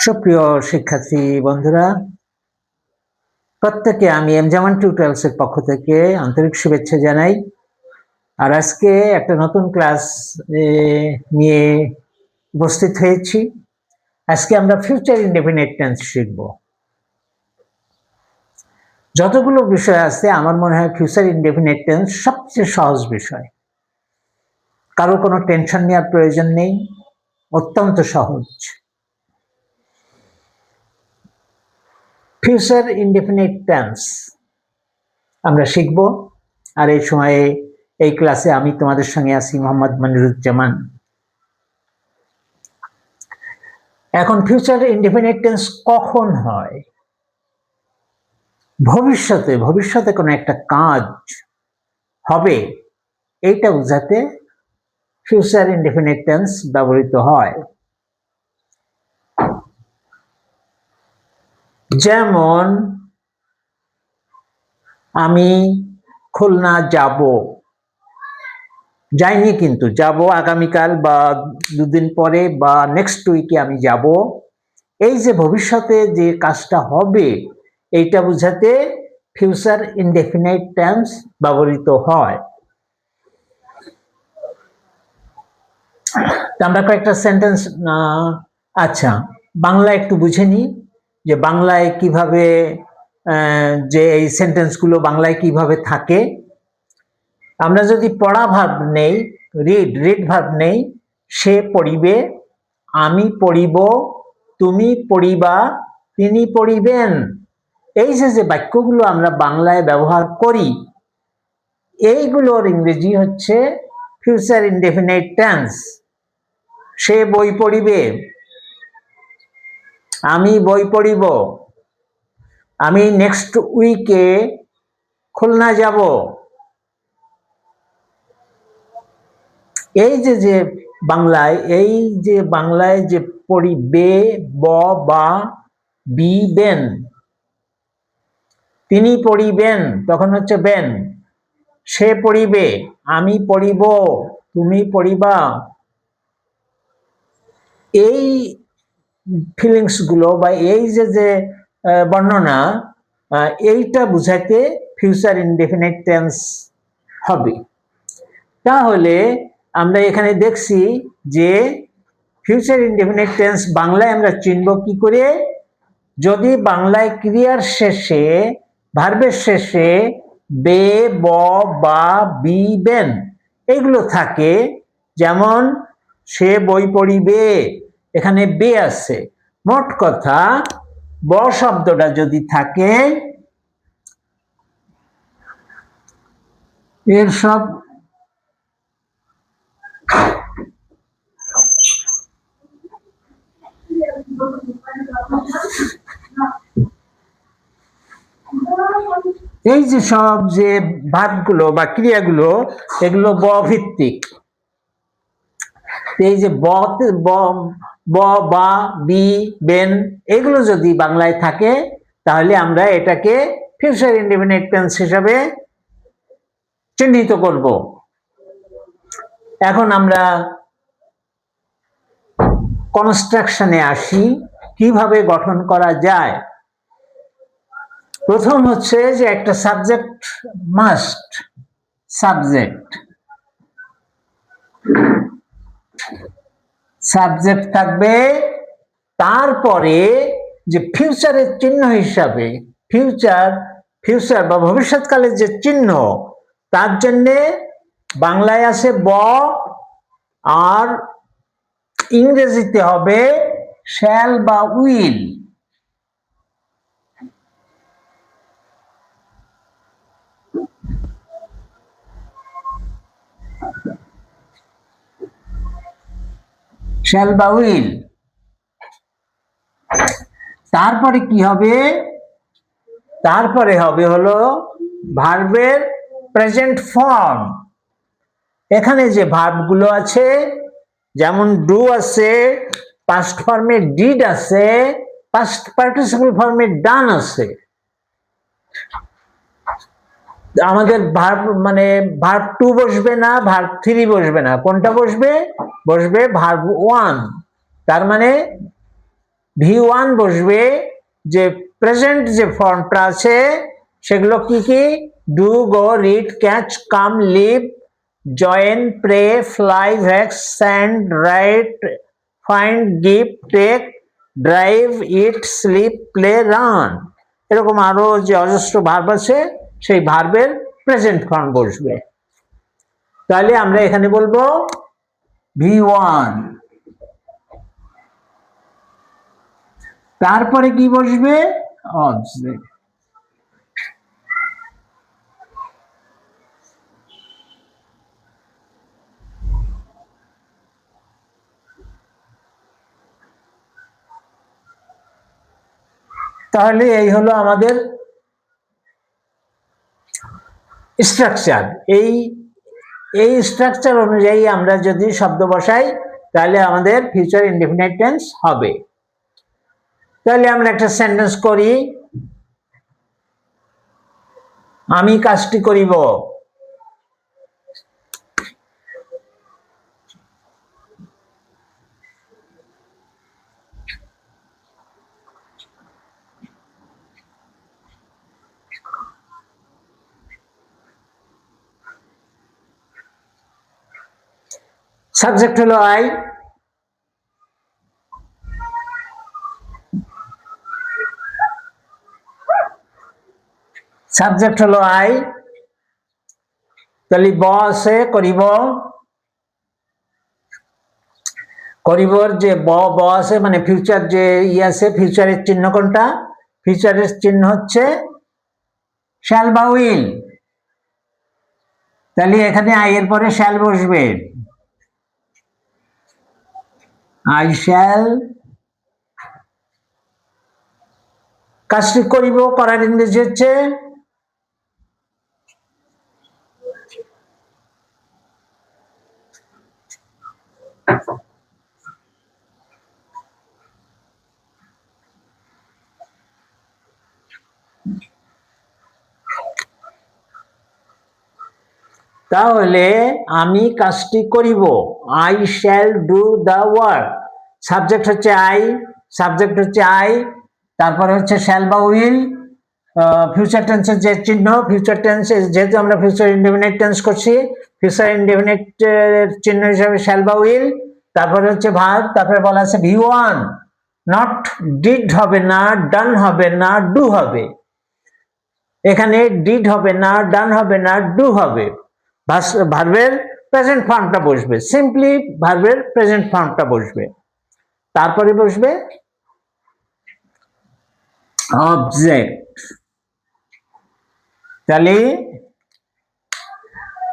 সুপ্রিয় শিক্ষার্থী বন্ধুরা, প্রত্যেককে আমি এমজামান টিউটোরিয়ালস এর পক্ষ থেকে আন্তরিক শুভেচ্ছা জানাই। আর আজকে একটা নতুন ক্লাস নিয়ে উপস্থিত হয়েছি। আজকে আমরা ফিউচার ইনডেফিনিট টেন্স শিখব। যতগুলো বিষয় আছে আমার মনে হয় ফিউচার ইনডেফিনিট টেন্স সবচেয়ে সহজ বিষয়। কারো কোনো টেনশন নেওয়ার প্রয়োজন নেই, অত্যন্ত সহজ। ফিউচার ইনডেফিনিট টেন্স আমরা শিখব। আর এই সময়ে এই ক্লাসে আমি তোমাদের সঙ্গে আছি মোহাম্মদ মনিরুজ্জামান। এখন ফিউচার ইনডেফিনিট টেন্স কখন হয়? ভবিষ্যতে কোনো একটা কাজ হবে এইটা বোঝাতে ফিউচার ইনডেফিনিট টেন্স ব্যবহৃত হয়। যেমন আমি খুলনা যাব, যাইনি কিন্তু যাব আগামীকাল বা দুদিন পরে বা নেক্সট উইকে আমি যাব। এই যে ভবিষ্যতে যে কাজটা হবে এইটা বোঝাতে ফিউচার ইনডেফিনিট টেন্স ব্যবহৃত হয়। আমরা কয়েকটা সেন্টেন্স আচ্ছা বাংলা একটু বুঝে নিই যে বাংলায় কিভাবে যে এই সেন্টেন্সগুলো বাংলায় কিভাবে থাকে। আমরা যদি পড়া ভার্ব নেই, রিড ভার্ব নেই, সে পড়িবে, আমি পড়িব, তুমি পড়িবা, তিনি পড়িবেন। এই যে বাক্যগুলো আমরা বাংলায় ব্যবহার করি এইগুলোর ইংরেজি হচ্ছে ফিউচার ইনডেফিনিট টেন্স। সে বই পড়িবে, আমি বই পড়িব, আমি নেক্সট উইকে খুলনা যাব। এই যে বাংলায় যে পড়িবে, ব বা বিবেন, তিনি পড়িবেন তখন হচ্ছে বেন, সে পড়িবে, আমি পড়িব, তুমি পড়িবা। এই ফিলিংস গুলো বা এই যে বর্ণনা এইটা বুঝাইতে ফিউচার ইনডেফিনিট টেন্স হবে। তাহলে আমরা এখানে দেখছি যে ফিউচার ইনডেফিনিট টেন্স বাংলায় আমরা চিনব কি করে? যদি বাংলায় ক্রিয়ার শেষে ভার্বের শেষে বে, ব বা বি, বেন এগুলো থাকে। যেমন সে বই পড়িবে, এখানে বে আছে। মোট কথা ব শব্দটা যদি থাকে এর সব এই যে সব যে ভার্বগুলো বা ক্রিয়াগুলো এগুলো ব ভিত্তিক। এই যে ব বা বি, বেন এগুলো যদি বাংলায় থাকে তাহলে আমরা এটাকে ফিউচার ইনডেফিনিট টেন্স হিসাবে চিহ্নিত করব। এখন আমরা কনস্ট্রাকশনে আসি, কিভাবে গঠন করা যায়। প্রথম হচ্ছে যে একটা সাবজেক্ট মাস্ট, সাবজেক্ট থাকবে, তারপরে যে ফিউচারের চিহ্ন হিসাবে ফিউচার বা ভবিষ্যৎকালের যে চিহ্ন তার জন্য বাংলায় আছে ব আর ইংরেজিতে হবে শ্যাল বা উইল। শ্যাল বা উইল। তারপরে কি হবে? তারপরে হবে হলো ভার্বের প্রেজেন্ট ফর্ম। এখানে যে ভার্বগুলো আছে যেমন ডু আছে, পাস্ট ফর্মে ডিড আছে, পাস্ট পার্টিসিপল ফর্মে ডান আছে। আমাদের ভার্ব মানে ভার্ব 2 বসবে না, ভার্ব 3 বসবে না, কোনটা বসবে? বসবে ভার্ব 1। তার মানে V1 বসবে যে প্রেজেন্ট যে ফর্মটা আছে সেগুলো কি কি? Do, go, read, catch, come, leave, join, pray, fly, wax, send, write, find, give, take, drive, eat, sleep, play, run. এরকম আরো যে অজস্র ভার্ব আছে সেই ভার্বের প্রেজেন্ট ফর্ম বসবে। তাহলে আমরা এখানে বলবো V1। তারপরে কি বসবে? অবজেক্ট। তাহলে এই হলো আমাদের স্ট্রাকচার। এই স্ট্রাকচার অনুযায়ী আমরা যদি শব্দ বসাই তাহলে আমাদের ফিউচার ইনডেফিনাইট টেন্স হবে। তাহলে আমরা একটা সেন্টেন্স করি, আমি কাজটি করিব। সাবজেক্ট হলো আই, সাবজেক্ট হলো আই। তাহলে ব আছে করিব, করিবর যে ব আছে মানে ফিউচার যে আছে, ফিউচারের চিহ্ন কোনটা? ফিউচারের চিহ্ন হচ্ছে শ্যাল বা উইল। তাহলে এখানে আই এর পরে শ্যাল বসবে, আই শ্যাল। কাজটি করিব, করার ইংরেজি হচ্ছে তাহলে আমি কাজটি করিব, I shall do the work. Subject হচ্ছে আই, সাবজেক্ট হচ্ছে আই, তারপরে হচ্ছে শ্যাল বা উইল। ফিউচার টেন্সের যে চিহ্ন, ফিউচার টেন্স যেহেতু আমরা ফিউচার ইনডেফিনিট টেন্স করছি, ফিউচার ইনডেফিনিট চিহ্ন হিসাবে শ্যাল বা উইল। তারপরে হচ্ছে ভার্ব, তারপরে বলা আছে V1, নট ডিড হবে না, ডান হবে না, ডু হবে। এখানে ডিড হবে না, ডান হবে না, ডু হবে। ভার্বের প্রেজেন্ট ফর্মটা বসবে, সিম্পলি ভার্বের প্রেজেন্ট ফর্মটা বসবে। তারপরে বসবে অবজেক্ট। তাহলে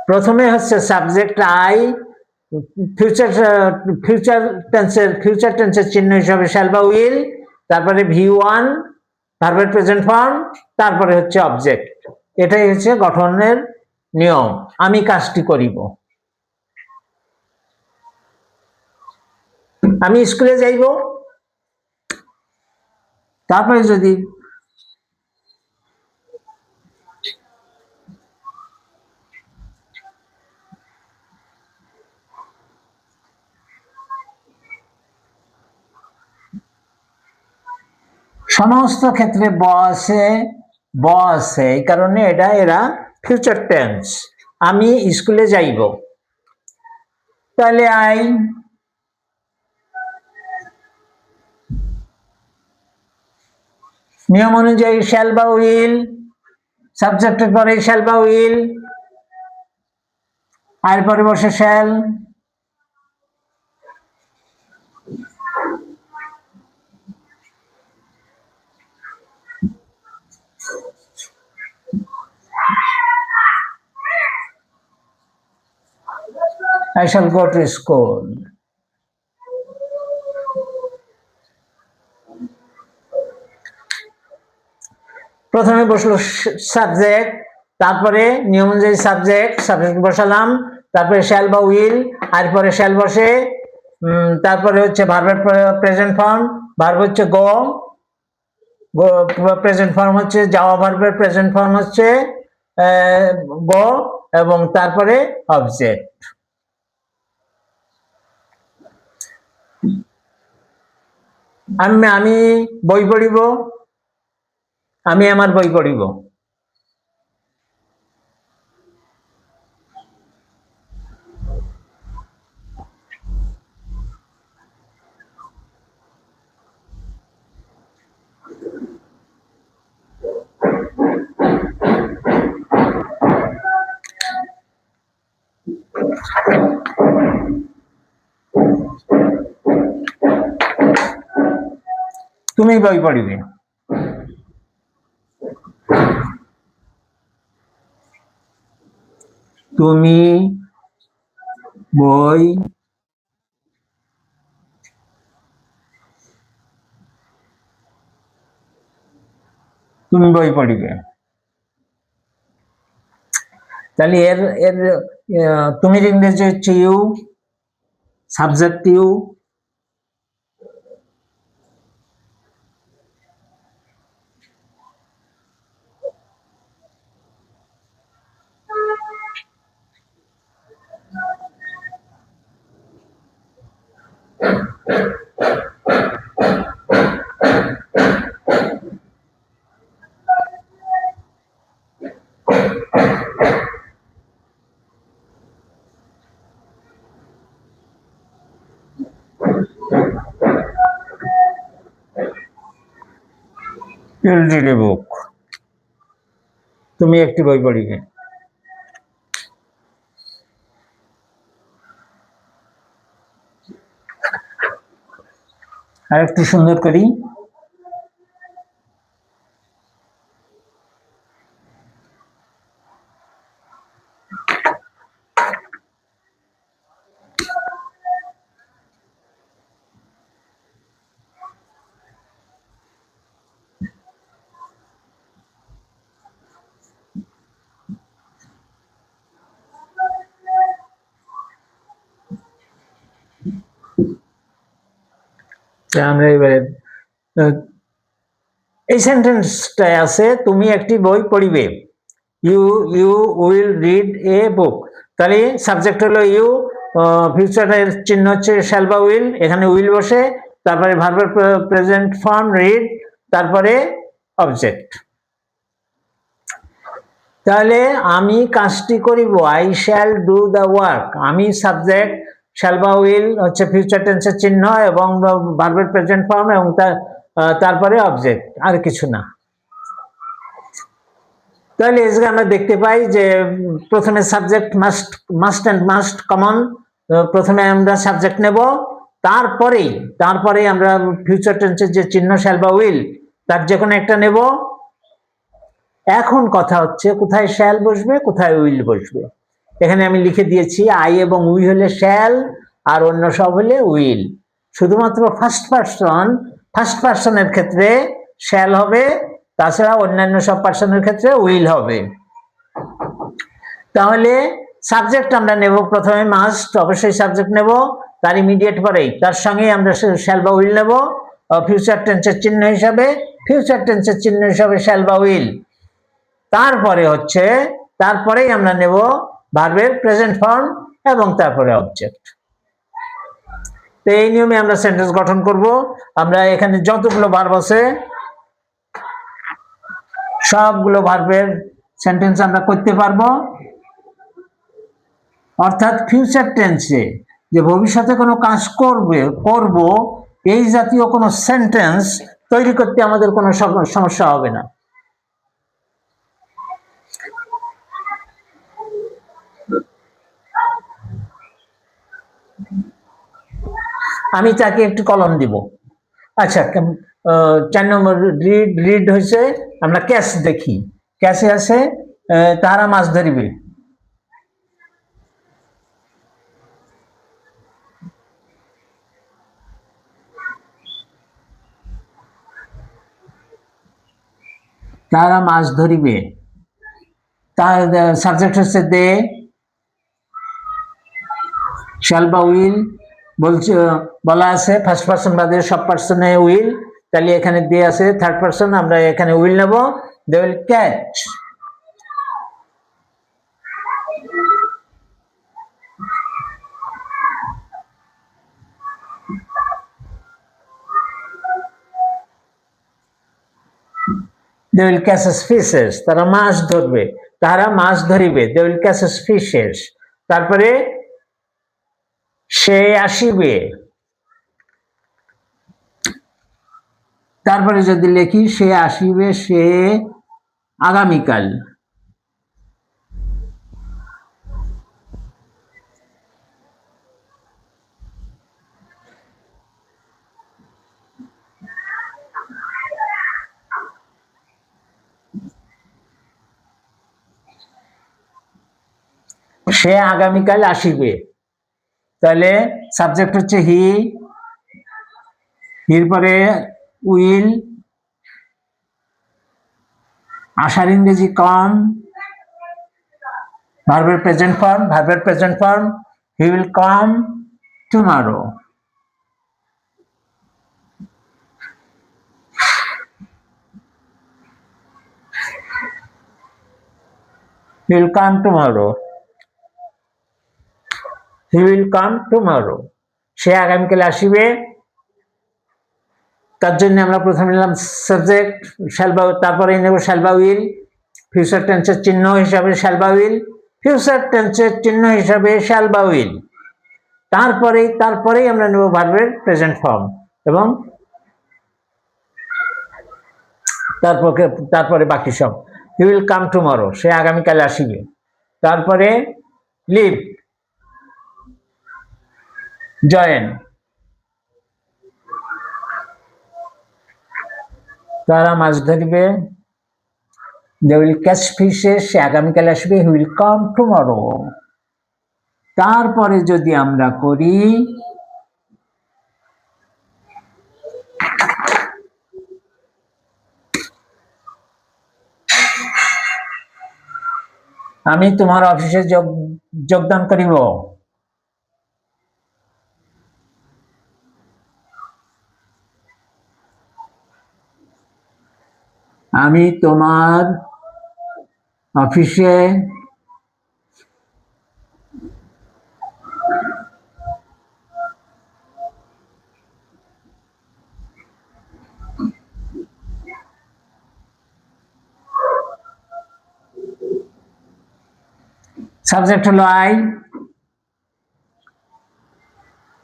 প্রথমে হচ্ছে সাবজেক্ট আই, ফিউচার টেন্সের চিহ্ন হিসাবে শ্যাল বা উইল, তারপরে V1 ভার্বের প্রেজেন্ট ফর্ম, তারপরে হচ্ছে অবজেক্ট। এটাই হচ্ছে গঠনের নিয়ম। আমি কাজটি করিব, আমি স্কুলে যাইব। তারপরে যদি সমস্ত ক্ষেত্রে ব আছে, এই কারণে এরা ফিউচার টেন্স। আমি স্কুলে যাইব, তাহলে আই, নিয়ম অনুযায়ী শ্যাল বা উইল, সাবজেক্টের পরে শ্যাল বা উইল, আর পরে বসে shall. I shall go to school. প্রথমে বসলো সাবজেক্ট, তারপরে নিয়ম অনুযায়ী সাবজেক্ট বসালাম, তারপরে শ্যাল বা উইল, আর পরে শ্যাল বসে, তারপরে হচ্ছে ভার্বের প্রেজেন্ট ফর্ম, ভার্ব হচ্ছে গো, প্রেজেন্ট ফর্ম হচ্ছে যাওয়া, ভার্বের প্রেজেন্ট ফর্ম হচ্ছে গো, এবং তারপরে অবজেক্ট। আমি বই পড়িব, আমি আমার বই পড়িব। তুমি বই পড়িবে। তুমি বই তুমি বই পড়িবে। তাহলে এর এর তুমির ইংরেজি হচ্ছে you, subject you, you'll read a book, তুমি একটি বই পড়িবে। আর একটু সুন্দর করি। আমরা এবারে এই সেন্টেন্সটায় আছে তুমি একটি বই পড়িবে, you you will read a book. তাহলে সাবজেক্ট হলো ইউ, ফিউচারের চিহ্ন হচ্ছে শ্যাল বা উইল, এখানে উইল বসে, তারপরে ভার্বের প্রেজেন্ট ফর্ম রিড, তারপরে অবজেক্ট। তাহলে আমি কাজটি করিব, I shall do the work. আমি সাবজেক্ট, শ্যাল বা উইল হচ্ছে ফিউচার টেন্সের চিহ্ন এবং ভার্বের প্রেজেন্ট ফর্ম এবং তারপরে অবজেক্ট, আর কিছু না। তাহলে এসে আমরা দেখতে পাই যে প্রথমে subject must and must common, প্রথমে আমরা সাবজেক্ট নেব, তারপরে আমরা ফিউচার টেন্সের যে চিহ্ন শ্যাল বা উইল তার যে কোনো একটা নেব। এখন কথা হচ্ছে কোথায় শ্যাল বসবে কোথায় উইল বসবে। এখানে আমি লিখে দিয়েছি আই এবং উই হলে শ্যাল আর অন্য সব হলে উইল। শুধুমাত্র ফার্স্ট পার্সনের ক্ষেত্রে শ্যাল হবে, তাছাড়া অন্যান্য সব পার্সনের ক্ষেত্রে উইল হবে। তাহলে সাবজেক্ট আমরা নেব প্রথমে, মাস্ট অবশ্যই সাবজেক্ট নেব, তার ইমিডিয়েট পরেই তার সঙ্গে আমরা শ্যাল বা উইল নেব ফিউচার টেন্সের চিহ্ন হিসাবে শ্যাল বা উইল। তারপরেই আমরা নেব ভার্বের প্রেজেন্ট ফর্ম এবং তারপরে অবজেক্ট। তো এই নিয়মে আমরা সেন্টেন্স গঠন করব। আমরা এখানে যতগুলো ভার্ব আছে সবগুলো ভার্বের সেন্টেন্স আমরা করতে পারবো। অর্থাৎ ফিউচার টেন্সে যে ভবিষ্যতে কোনো কাজ করব এই জাতীয় কোনো সেন্টেন্স তৈরি করতে আমাদের কোনো সমস্যা হবে না। আমি তাকে একটু কলম দিব। আচ্ছা, 4 নম্বর রিড হয়েছে, আমরা ক্যাচ দেখি। ক্যাচে আছে তারা মাছ ধরিবে। তারা মাছ ধরিবে, তার সাবজেক্ট হচ্ছে দে, শ্যাল বা উইল বলা আছে ফার্স্ট পার্সন বাদে সব পার্সনে উইল, তাহলে এখানে দে আছে থার্ড পার্সন, আমরা এখানে উইল নেব, they will catch. they will catch fishes, তারা মাছ ধরবে, তারা মাছ ধরিবে, they will catch fishes। তারপরে সে আসিবে, তারপরে যদি লিখি সে আসিবে, সে আগামীকাল, সে আগামীকাল আসিবে। তাহলে সাবজেক্ট হচ্ছে হি, হির পরে উইল, আসার ইংরেজি কম, ভার্বের present form, he will come tomorrow, he will come tomorrow, he will come tomorrow। সে আগামীকাল আসিবে, তার জন্য আমরা প্রথমে নিলাম সাবজেক্ট শ্যাল বা, তারপরে নেব শ্যাল বা উইল, ফিউচার টেন্সের চিহ্ন হিসাবে শ্যাল বা উইল, ফিউচার টেন্সের চিহ্ন হিসাবে শ্যাল বা উইল, তারপরেই আমরা নেব ভার্বের প্রেজেন্ট ফর্ম, এবং তারপরে বাকি সব। হি উইল কাম টুমরো, সে আগামীকাল আসিবে। তারপরে লিভ, জয়েন, তারা মাছ ধরিবে, they will catch fishes, সে আগামীকাল আসবে, he will come tomorrow। তারপরে যদি আমরা করি আমি তোমার অফিসে যোগদান করিব, আমি তোমার অফিসে সাবজেক্ট হলো আই,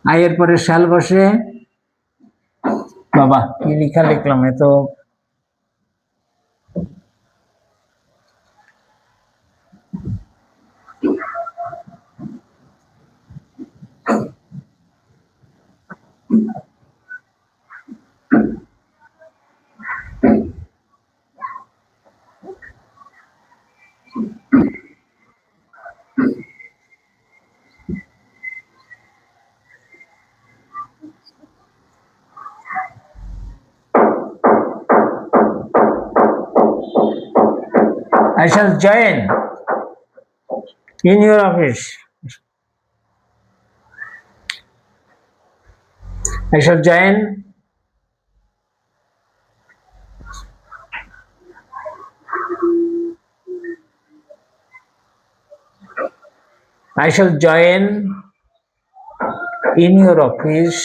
আই এর পরে শ্যাল বসে, বাবা কি লেখা লিখলাম, এ তো I shall join in your office, I shall join I shall join in your office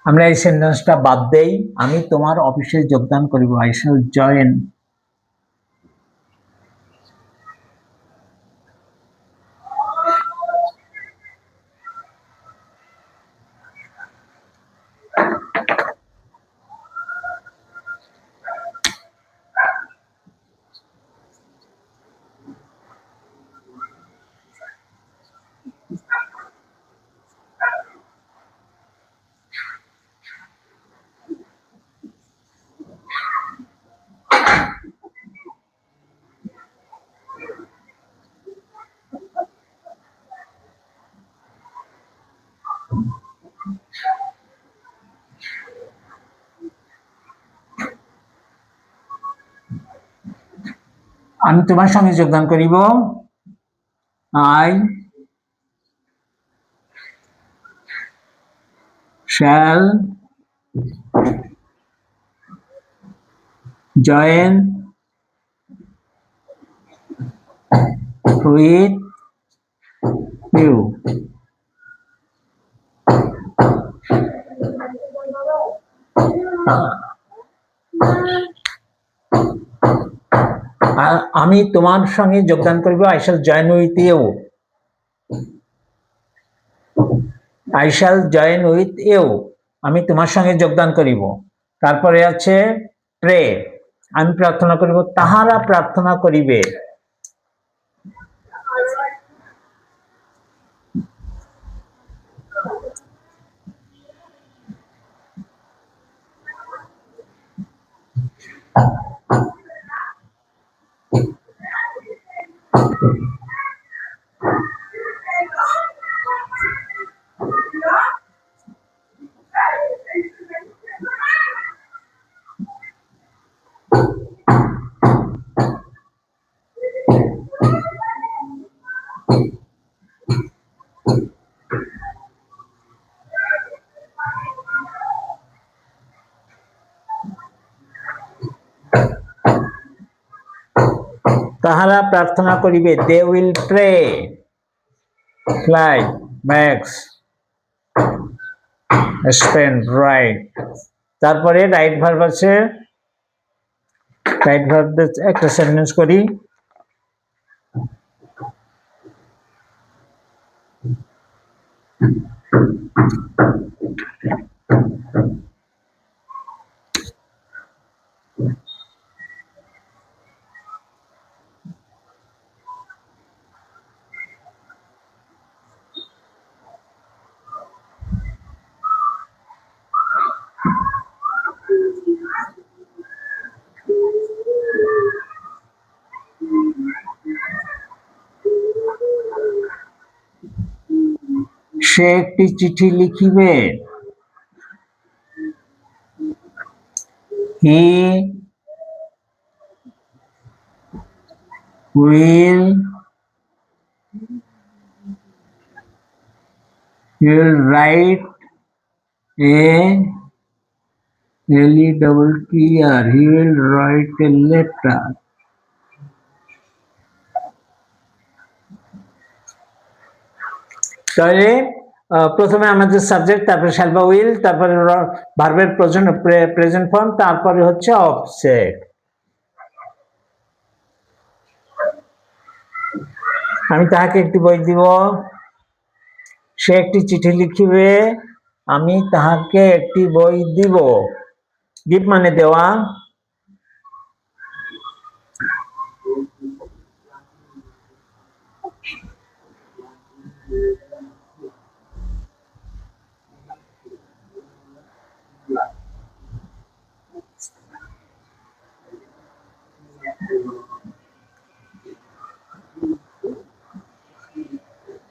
আমরা এই সেন্টেন্সটা বাদ দেই, আমি তোমার অফিসে যোগদান করিব, I shall join। আমি তোমার সঙ্গে যোগদান করিব। I shall join with you. আমি তোমার সঙ্গে যোগদান করিব। I shall join with you. I shall join with you. আমি তোমার সঙ্গে যোগদান করিব। তারপরে আছে প্রে, আমি প্রার্থনা করিব, তাহারা প্রার্থনা করিবে। তাহারা প্রার্থনা করিবে, they will pray. Fly, max, spend, right. তারপরে রাইট ভার্ব আছে, রাইট ভার্ব একটা সেন্টেন্স করি। সে একটি চিঠি লিখিবে। He will write a letter. He will write a letter. তাহলে প্রথমে আমাদের সাবজেক্ট, তারপরে শ্যাল বা উইল, তারপরে ভার্বের প্রেজেন্ট ফর্ম, তারপরে হচ্ছে অবজেক্ট। আমি তাহাকে একটি বই দিব। সে একটি চিঠি লিখিবে, আমি তাহাকে একটি বই দিব। গিভ মানে দেওয়া।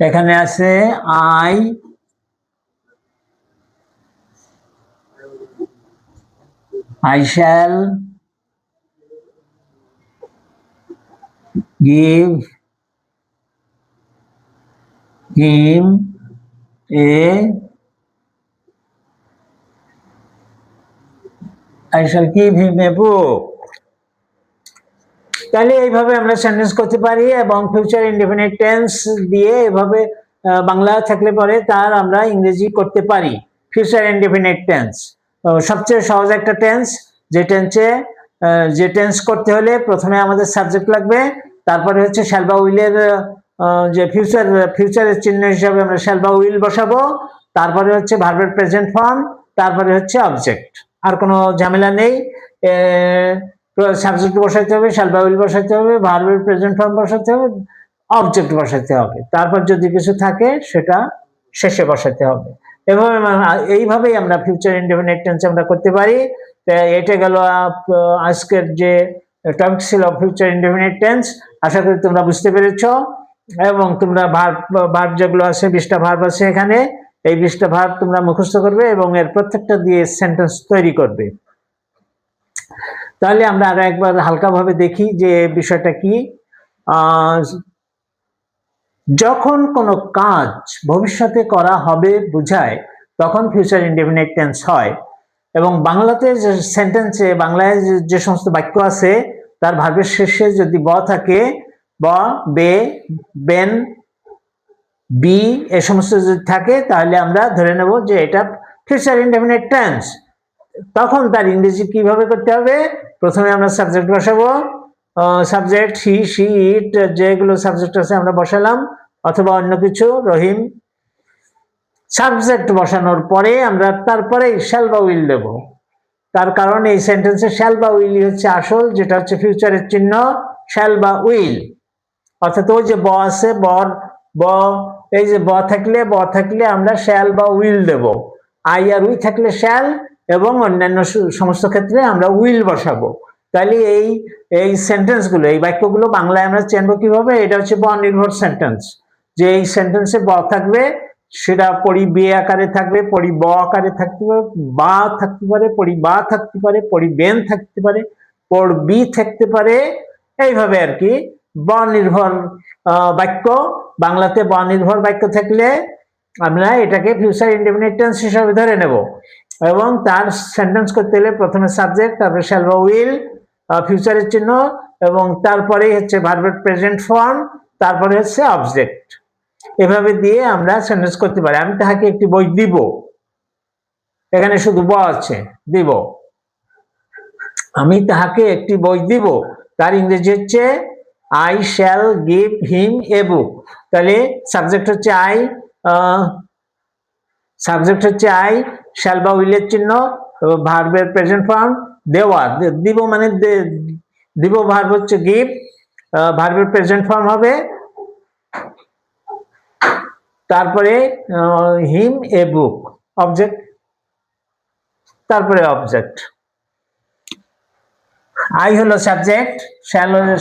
এখানে আছে I shall give him a book. তাহলে এইভাবে আমরা সেন্টেন্স করতে পারি এবং ফিউচার ইনডেফিনিট টেন্স দিয়ে এভাবে বাংলা থাকলে পরে তার আমরা ইংরেজি করতে পারি। ফিউচার ইনডেফিনিট টেন্স সবচেয়ে সহজ একটা টেন্স, যে টেন্স করতে হলে প্রথমে আমাদের সাবজেক্ট লাগবে, তারপরে হচ্ছে শ্যাল বা উইলের যে ফিউচারের চিহ্ন হিসাবে আমরা শ্যাল বা উইল বসাবো, তারপরে হচ্ছে ভার্বের প্রেজেন্ট ফর্ম, তারপরে হচ্ছে অবজেক্ট। আর কোনো ঝামেলা নেই। সাবজেক্ট বসাইতে হবে, শ্যাল বা উইল বসাইতে হবে, ভার্বের প্রেজেন্ট ফর্ম বসাতে হবে, অবজেক্ট বসাতে হবে, তারপর যদি কিছু থাকে সেটা শেষে বসাতে হবে। এইভাবেই আমরা ফিউচার ইনডেফিনিট টেন্স আমরা করতে পারি। এটা গেল আজকের যে টপিক ছিল ফিউচার ইনডেফিনিট টেন্স। আশা করি তোমরা বুঝতে পেরেছো এবং তোমরা ভার্ব যেগুলো আছে 20টা ভার্ব আছে এখানে, এই 20টা ভার্ব তোমরা মুখস্থ করবে এবং এর প্রত্যেকটা দিয়ে সেন্টেন্স তৈরি করবে। তাহলে আমরা আরো একবার হালকাভাবে দেখি যে বিষয়টা কি। যখন কোনো কাজ ভবিষ্যতে করা হবে বোঝায় তখন ফিউচার ইনডেফিনিট টেন্স হয়। এবং বাংলাতে যে সেন্টেন্সে বাংলায় যে সমস্ত বাক্য আছে তার ভার্বের শেষে যদি ব থাকে, ব, বে, বেন, বি এ সমস্ত যদি থাকে তাহলে আমরা ধরে নেব যে এটা ফিউচার ইনডেফিনিট টেন্স। তখন তার ইংরেজি কিভাবে করতে হবে? প্রথমে আমরা সাবজেক্ট বসাবো, সাবজেক্ট হি, শি, ইট, যেগুলো সাবজেক্ট আছে আমরা বসালাম, অথবা অন্য কিছু, রহিম। সাবজেক্ট বসানোর পরে আমরা তারপরে শ্যাল বা উইল দেব। তার কারণ এই সেন্টেন্সে শ্যাল বা উইল হচ্ছে আসল, যেটা হচ্ছে ফিউচারের চিহ্ন, শ্যাল বা উইল। অর্থাৎ ওই যে ব আছে, ব, এই যে ব থাকলে আমরা শ্যাল বা উইল দেব। আই আর উই থাকলে শ্যাল, এবং অন্যান্য সমস্ত ক্ষেত্রে আমরা উইল বসাবো। তাহলে এই সেন্টেন্সগুলো, এই বাক্যগুলো বাংলায় আমরা চিনব কিভাবে? এটা হচ্ছে ব নির্ভর সেন্টেন্স। যে এই সেন্টেন্সে ব থাকবে, সেটা পরি বে আকারে থাকবে, পরি ব আকারে থাকতে পারে, বা থাকতে পারে, পরি বা থাকতে পারে, পরি বেন থাকতে পারে, পর বি থাকতে পারে, এইভাবে আর কি। ব নির্ভর বাক্য, বাংলাতে ব নির্ভর বাক্য থাকলে আমরা এটাকে ফিউচার ইনডেফিনিট টেন্স হিসাবে ধরে নেব। এবং তার সেন্টেন্স করতে হলে প্রথমে সাবজেক্ট, তারপরে শ্যাল বা উইল, ফিউচারের চিহ্ন, এবং তারপরেই হচ্ছে ভার্বের প্রেজেন্ট ফর্ম, তারপরে হচ্ছে অবজেক্ট। এভাবে দিয়ে আমরা সেন্টেন্স করতে পারি। আমি তাহাকে একটি বই দিব, এখানে শুধু ব আছে, দিব। আমি তাহাকে একটি বই দিব, তার ইংরেজি হচ্ছে I shall give him A book. তাহলে সাবজেক্ট হচ্ছে আই, শ্যাল বা উইলের চিহ্ন, ভার্বের প্রেজেন্ট ফর্ম, দেওয়া, দিব মানে দিব, ভার্ব হচ্ছে গিভ, ভার্বের প্রেজেন্ট ফর্ম হবে, তারপরে হিম এ বুক, অবজেক্ট, তারপরে অবজেক্ট। আই হলো সাবজেক্ট,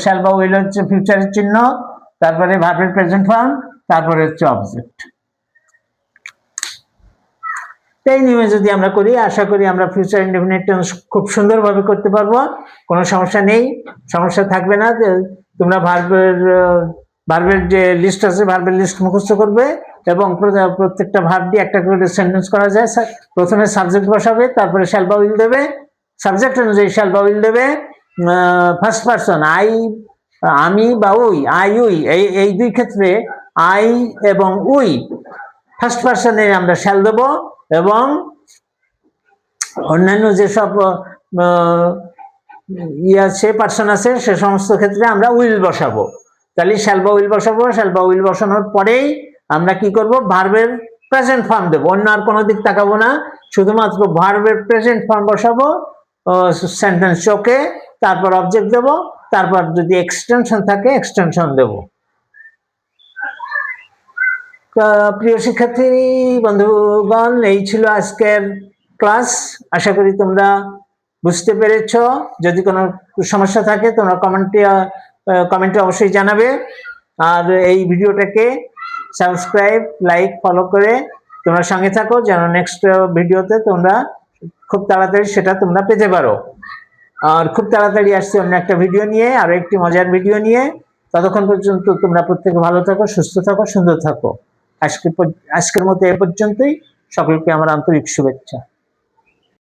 শ্যাল বা উইল হচ্ছে ফিউচারের চিহ্ন, তারপরে ভার্বের প্রেজেন্ট ফর্ম, তারপরে হচ্ছে অবজেক্ট। এই নিয়মে যদি আমরা করি, আশা করি আমরা ফিউচার ইনডেফিনিট টেন্স খুব সুন্দরভাবে করতে পারবো, কোনো সমস্যা নেই, সমস্যা থাকবে না। তোমরা ভার্বের যে লিস্ট আছে, ভার্বের লিস্ট মুখস্থ করবে, এবং প্রত্যেকটা ভার্ব দিয়ে একটা করে সেন্টেন্স করা যায়। প্রথমে সাবজেক্ট বসাবে, তারপরে শ্যাল বা উইল দেবে, সাবজেক্ট অনুযায়ী শ্যাল বা উইল দেবে, ফার্স্ট পারসন আই, আমি বা উই, আই উই, এই দুই ক্ষেত্রে আই এবং উই ফার্স্ট পারসনে আমরা শ্যাল দেব, এবং অন্যান্য যেসব আছে পার্সন আছে সে সমস্ত ক্ষেত্রে আমরা উইল বসাবো। তাহলে শ্যাল বা উইল বসাবো, শ্যাল বা উইল বসানোর পরেই আমরা কি করব? ভার্বের প্রেজেন্ট ফর্ম দেব, অন্য আর কোনো দিক তাকাবো না, শুধুমাত্র ভার্বের প্রেজেন্ট ফর্ম বসাবো সেন্টেন্স চোখে, তারপর অবজেক্ট দেব, তারপর যদি এক্সটেনশন থাকে এক্সটেনশন দেব। প্রিয় শিক্ষার্থী বন্ধুগণ, এই ছিল আজকের ক্লাস। আশা করি তোমরা বুঝতে পেরেছ। যদি কোনো সমস্যা থাকে তোমরা কমেন্টে অবশ্যই জানাবে। আর এই ভিডিওটাকে সাবস্ক্রাইব, লাইক, ফলো করে তোমরা সঙ্গে থাকো, যেন নেক্সট ভিডিওতে তোমরা খুব তাড়াতাড়ি সেটা তোমরা পেতে পারো। আর খুব তাড়াতাড়ি আসছে অন্য একটা ভিডিও নিয়ে, আরো একটি মজার ভিডিও নিয়ে। ততক্ষণ পর্যন্ত তোমরা প্রত্যেকে ভালো থাকো, সুস্থ থাকো, সুন্দর থাকো। আজকের মতো এ পর্যন্তই। সকলকে আমার আন্তরিক শুভেচ্ছা।